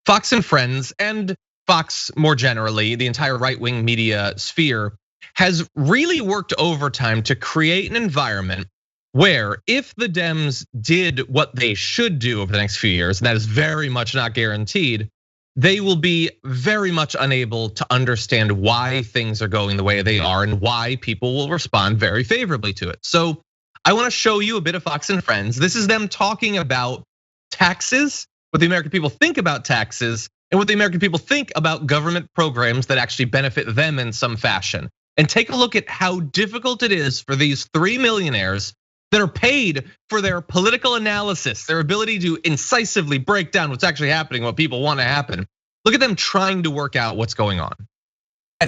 Fox and Friends, and Fox more generally, the entire right-wing media sphere, has really worked overtime to create an environment where if the Dems did what they should do over the next few years, and that is very much not guaranteed, they will be very much unable to understand why things are going the way they are and why people will respond very favorably to it. So I wanna show you a bit of Fox and Friends. This is them talking about taxes, what the American people think about taxes, and what the American people think about government programs that actually benefit them in some fashion. And take a look at how difficult it is for these 3 millionaires that are paid for their political analysis, their ability to incisively break down what's actually happening, what people want to happen. Look at them trying to work out what's going on.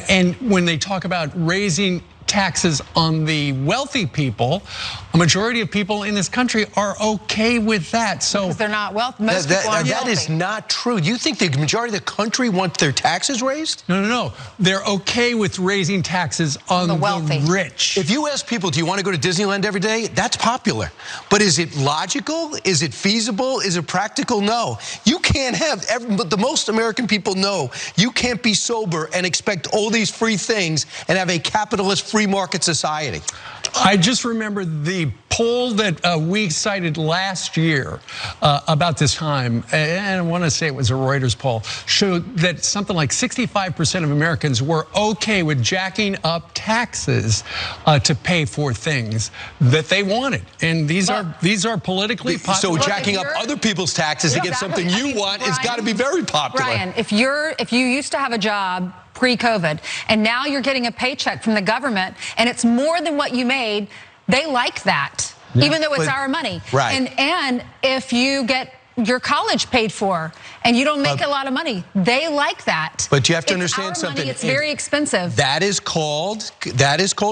And when they talk about raising taxes on the wealthy people, a majority of people in this country are okay with that. So because they're not wealthy. Most people aren't that wealthy. is not true. You think the majority of the country want their taxes raised? No. They're okay with raising taxes on the wealthy, rich. If you ask people, do you want to go to Disneyland every day? That's popular. But is it logical? Is it feasible? Is it practical? No. You can't have, but the most American people know you can't be sober and expect all these free things and have a capitalist free market society. I just remember the poll that we cited last year about this time, and I want to say it was a Reuters poll, showed that something like 65% of Americans were okay with jacking up taxes to pay for things that they wanted. And these are politically popular. So jacking up other people's taxes to get something you want has got to be very popular. Brian, if you used to have a job pre-COVID, and now you're getting a paycheck from the government, and it's more than what you made, they like that, even though it's our money. Right. And if you get your college paid for and you don't make a lot of money, they like that. But you have to understand something. Money, it's very expensive. That is called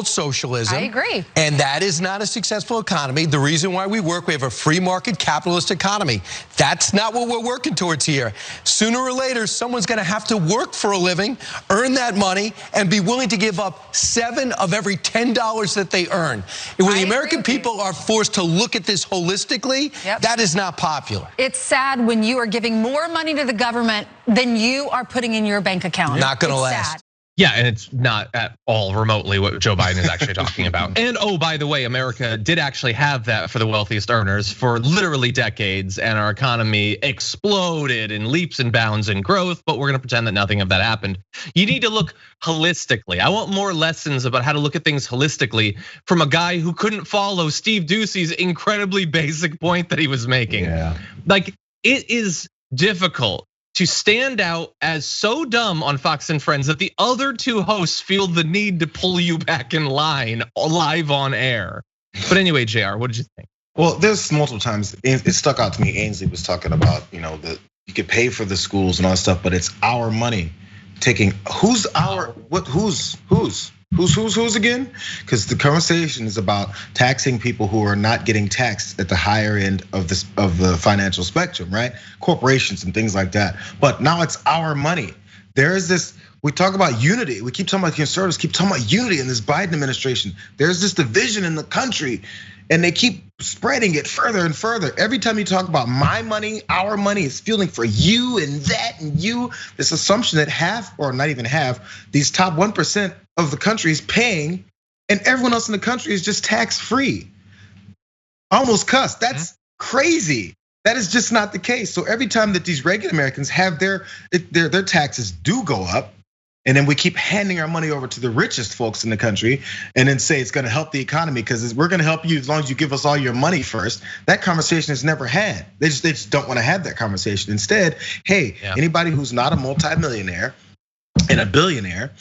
socialism. I agree. And that is not a successful economy. The reason why we have a free market capitalist economy. That's not what we're working towards here. Sooner or later, someone's gonna have to work for a living, earn that money, and be willing to give up 7 of every $10 that they earn. And when the American people are forced to look at this holistically, that is not popular. It's sad when you are giving more money to the government than you are putting in your bank account. Not gonna last. Sad. Yeah, and it's not at all remotely what Joe Biden is actually talking about. And oh, by the way, America did actually have that for the wealthiest earners for literally decades, and our economy exploded in leaps and bounds in growth, but we're gonna pretend that nothing of that happened. You need to look holistically. I want more lessons about how to look at things holistically from a guy who couldn't follow Steve Doocy's incredibly basic point that he was making. Yeah. Like, it is difficult to stand out as so dumb on Fox and Friends that the other two hosts feel the need to pull you back in line live on air. But anyway, JR, what did you think? Well, there's multiple times it stuck out to me. Ainsley was talking about, that you could pay for the schools and all that stuff, but it's our money taking. Who's again? Because the conversation is about taxing people who are not getting taxed at the higher end of the financial spectrum, right? Corporations and things like that. But now it's our money. There is this. We talk about unity. We keep talking about conservatives, keep talking about unity in this Biden administration. There's this division in the country, and they keep spreading it further and further. Every time you talk about my money, our money, it's feeling for you and that and you. This assumption that half, or not even half, these top 1% of the country is paying, and everyone else in the country is just tax free. Almost cussed. That's crazy. That is just not the case. So every time that these regular Americans have their taxes do go up, and then we keep handing our money over to the richest folks in the country and then say it's gonna help the economy because we're gonna help you as long as you give us all your money first. That conversation is never had. They just don't wanna have that conversation. Instead, hey, anybody who's not a multimillionaire and a billionaire,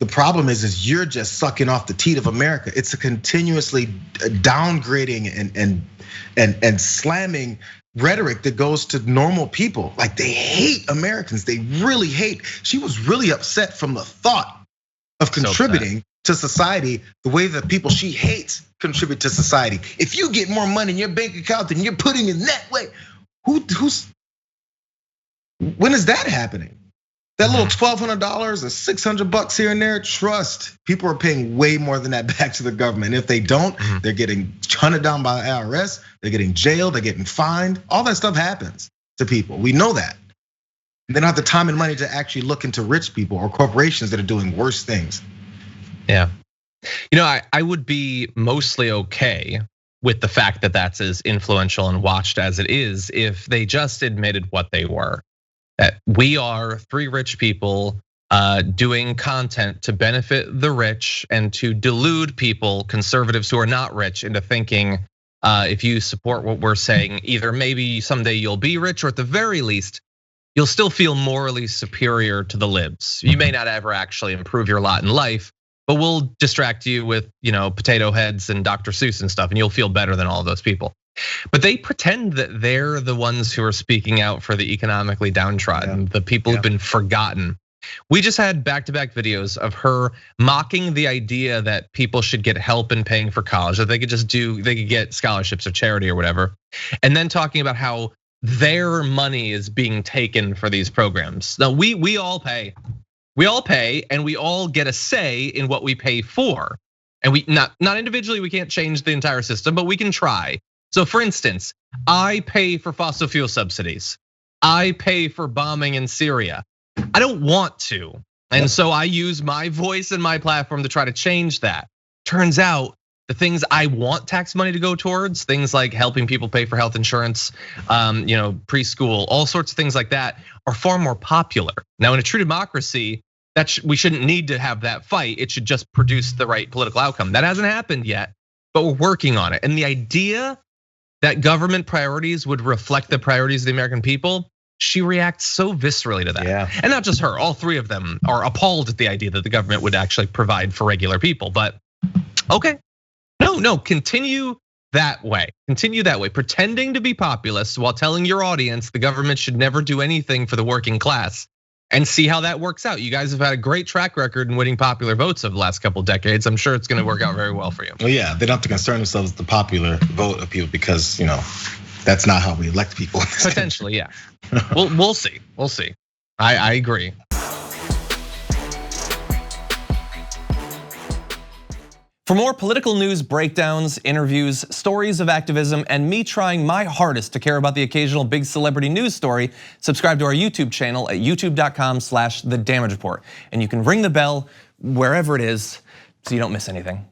the problem is you're just sucking off the teat of America. It's a continuously downgrading and slamming rhetoric that goes to normal people. Like, they hate Americans, they really hate. She was really upset from the thought of contributing to society the way that people she hates contribute to society. If you get more money in your bank account than you're putting in that way, when is that happening? That little $1,200 or $600 here and there, trust, people are paying way more than that back to the government. If they don't, they're getting hunted down by the IRS, they're getting jailed, they're getting fined. All that stuff happens to people, we know that. They don't have the time and money to actually look into rich people or corporations that are doing worse things. Yeah. You know, I would be mostly okay with the fact that that's as influential and watched as it is if they just admitted what they were. That we are three rich people doing content to benefit the rich and to delude people, conservatives who are not rich, into thinking if you support what we're saying, either maybe someday you'll be rich, or at the very least, you'll still feel morally superior to the libs. You may not ever actually improve your lot in life, but we'll distract you with, potato heads and Dr. Seuss and stuff, and you'll feel better than all of those people. But they pretend that they're the ones who are speaking out for the economically downtrodden, the people who've been forgotten. We just had back-to-back videos of her mocking the idea that people should get help in paying for college, that they could get scholarships or charity or whatever. And then talking about how their money is being taken for these programs. Now we all pay. We all pay, and we all get a say in what we pay for. And we not individually, we can't change the entire system, but we can try. So for instance, I pay for fossil fuel subsidies. I pay for bombing in Syria. I don't want to. And so I use my voice and my platform to try to change that. Turns out the things I want tax money to go towards, things like helping people pay for health insurance, preschool, all sorts of things like that, are far more popular. Now in a true democracy, we shouldn't need to have that fight. It should just produce the right political outcome. That hasn't happened yet, but we're working on it. And the idea that government priorities would reflect the priorities of the American people, she reacts so viscerally to that. Yeah. And not just her, all three of them are appalled at the idea that the government would actually provide for regular people. But okay, no, continue that way. Continue that way, pretending to be populist while telling your audience the government should never do anything for the working class, and see how that works out. You guys have had a great track record in winning popular votes over the last couple decades. I'm sure it's gonna work out very well for you. Well, yeah, they don't have to concern themselves with the popular vote of people because that's not how we elect people. Potentially, yeah. We'll see. We'll see. I agree. For more political news breakdowns, interviews, stories of activism, and me trying my hardest to care about the occasional big celebrity news story, subscribe to our YouTube channel at youtube.com/thedamagereport. And you can ring the bell wherever it is so you don't miss anything.